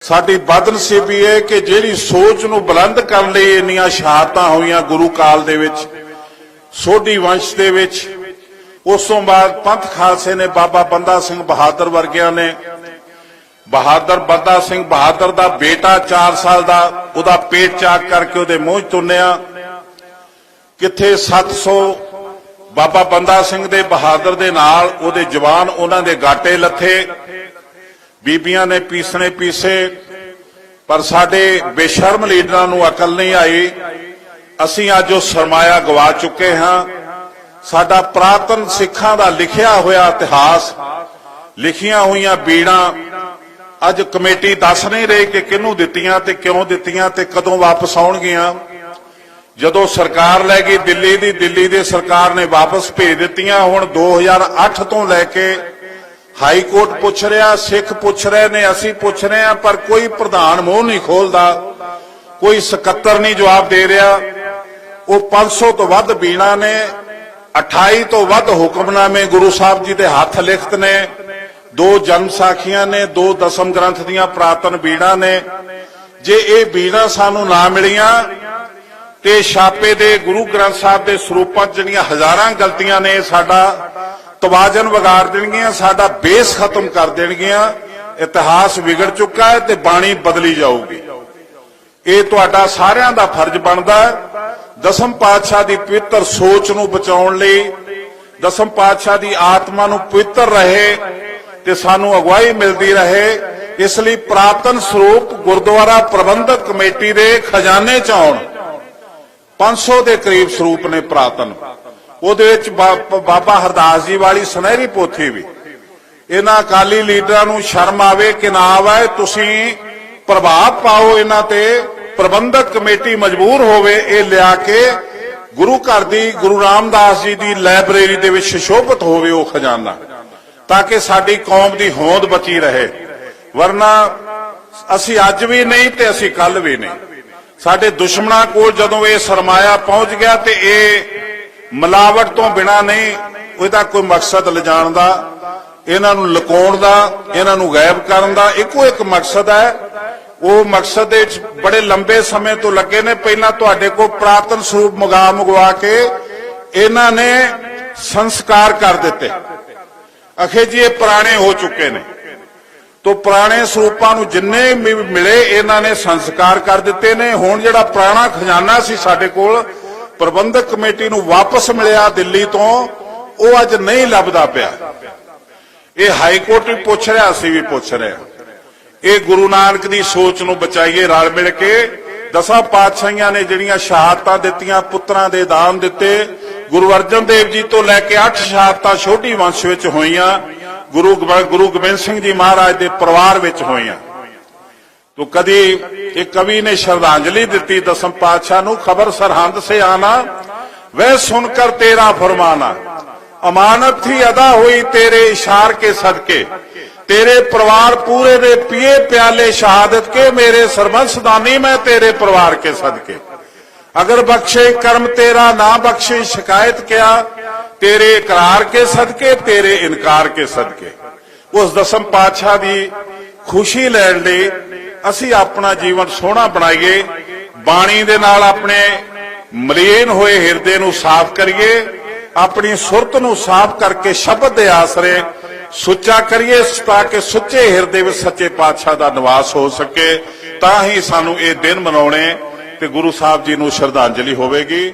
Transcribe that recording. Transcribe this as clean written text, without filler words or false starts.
साडी बदनसीबी है कि जिहड़ी सोच नूं बुलंद करन लई इन्नियां शहादतां होईयां गुरु काल दे विच, सोढी वंश दे विच, उस तों बाद पंथ खालसे ने बाबा बंदा सिंह बहादुर वर्गियां ने बहादुर बंदा सिंह बहादुर दा बेटा 4 साल दा उहदा पेट चाक करके उहदे मूंह तुन्निया। किथे 700 बाबा बंदा सिंह दे बहादुर दे नाल उहदे जवान उन्हां दे गाटे लथे, बीबियां ने पीसने पीसे, पर साडे बेशर्म लीडरां नूं अकल नहीं आई। असीं अज उह सरमाया गवा चुके हां। साडा पुरातन सिखां दा लिखिया होया इतिहास, लिखियां होईयां बीड़ां अज कमेटी दस नहीं रही कि किहनूं दित्तियां ते क्यों दित्तियां ते कदों वापस आउणगीआं। जदों सरकार लै गई दिल्ली दी सरकार ने वापस भेज दित्तियां। हुण 2008 तो लैके हाई कोर्ट पुछ रहा, सिख पुछ रहे ने, असीं पुछ रहे हैं, पर कोई प्रधान मूंह नहीं खोलदा, कोई सकत्तर नहीं जवाब दे रहा। वो 500 तो वध बीणा ने, 28 तो वध हुक्मनामे गुरु साहब जी दे हथ लिखत ने, 2 जन्म साखियां ने, 2 दसम ग्रंथ दियां पुरातन बीणा ने। जे ये बीणा सानू ना मिलियां ते छापे दे गुरु ग्रंथ साहब दे सरूपां च जिहड़ियां हज़ारां गलतियां ने साडा तवाजन विगाड़ देणगियां, साडा बेस खत्म कर देणगियां। इतिहास विगड़ चुका है ते बाणी बदली जाऊगी। ये तुहाडा सारियां दा फर्ज बनदा है। दसम पातशाह दी पवित्र सोच नूं बचाउण लई, दसम पातशाह दी आत्मा नूं पवित्र रहे ते सानू अगवाई मिलती रहे, इसलिए पुरातन स्वरूप गुरुद्वारा प्रबंधक कमेटी दे खजाने च आउण। 500 के करीब स्वरूप ने पुरातन। उहदे विच बाबा हरदास जी वाली सुनहरी पोथी भी। इन्हां अकाली लीडरां नूं शर्म आवे कि ना आवे, तुसीं प्रभाव पाओ इन्हां ते, प्रबंधक कमेटी मजबूर होवे ये लिया के गुरु घर दी गुरु रामदास जी दी लाइब्रेरी दे विच सुशोभित होवे वो खजाना, ताकि साडी कौम दी होंद बची रहे। वरना असी अज भी नहीं ते असी कल भी नहीं। साडे दुश्मनां कोल जदों ये सरमाया पहुंच गया ते ये मिलावट तो बिना नहीं, उसदा कोई मकसद लिजाण दा, इन्हां नूं लुकाउण दा, इन्हां नूं गायब करन दा इको एक मकसद है। वो मकसद बड़े लंबे समय तो लगे ने। पहला तुहाडे कोल पुरातन स्वरूप मंगवा के इन्हां ने संस्कार कर दिते। आखे जी ये पुराने हो चुके ने, तो पुराने स्वरूपां नूं जिन्ने भी मिले इन्हां ने संस्कार कर दिते ने। हुण जिहड़ा पुराना खजाना सी साडे कोल प्रबंधक कमेटी नूं वापस मिलिया दिल्ली तो, वो अज नहीं लभदा पिया। ये हाई कोर्ट भी पुछ रहा, असीं भी पुछ रहे हां। ये गुरु नानक दी सोच नूं बचाईए रल मिल के। 10 पातशाहियां ने जिहड़ियां शहादतां दित्तियां, पुत्रां दे दान दिते। गुरु अर्जन देव जी तो लैके 8 शहादतां छोटी वंश विच होईयां, गुरु गोबिंद सिंह जी महाराज दे परिवार विच होईयां। तो कदी एक कवि ने श्रद्धांजलि दी दसम पातशाह नूं, खबर सरहंद से आना वह सुनकर तेरा फरमाना, अमानत थी अदा हुई तेरे इशार के सदके, तेरे परिवार पूरे दे पिए प्याले शहादत के, मेरे सरबंसदानी मैं तेरे परिवार के सदके। अगर बख्शे कर्म तेरा ना बख्शे शिकायत क्या, तेरे इकरार के सदके, तेरे इनकार के सदके। उस दसम पातशाह दी खुशी लैण लई असीं अपना जीवन सोहना बनाईए, बाणी दे नाल अपने मलीन होए हिरदे नूं साफ करिए, अपनी सुरत नूं साफ करके शब्द दे आसरे सुच्चा करिए, ताकि सुच्चे हिरदे विच सच्चे पातशाह दा निवास हो सके। तां ही सानू ये दिन मनाउणे ते गुरु साहब जी नूं श्रद्धांजलि होवेगी।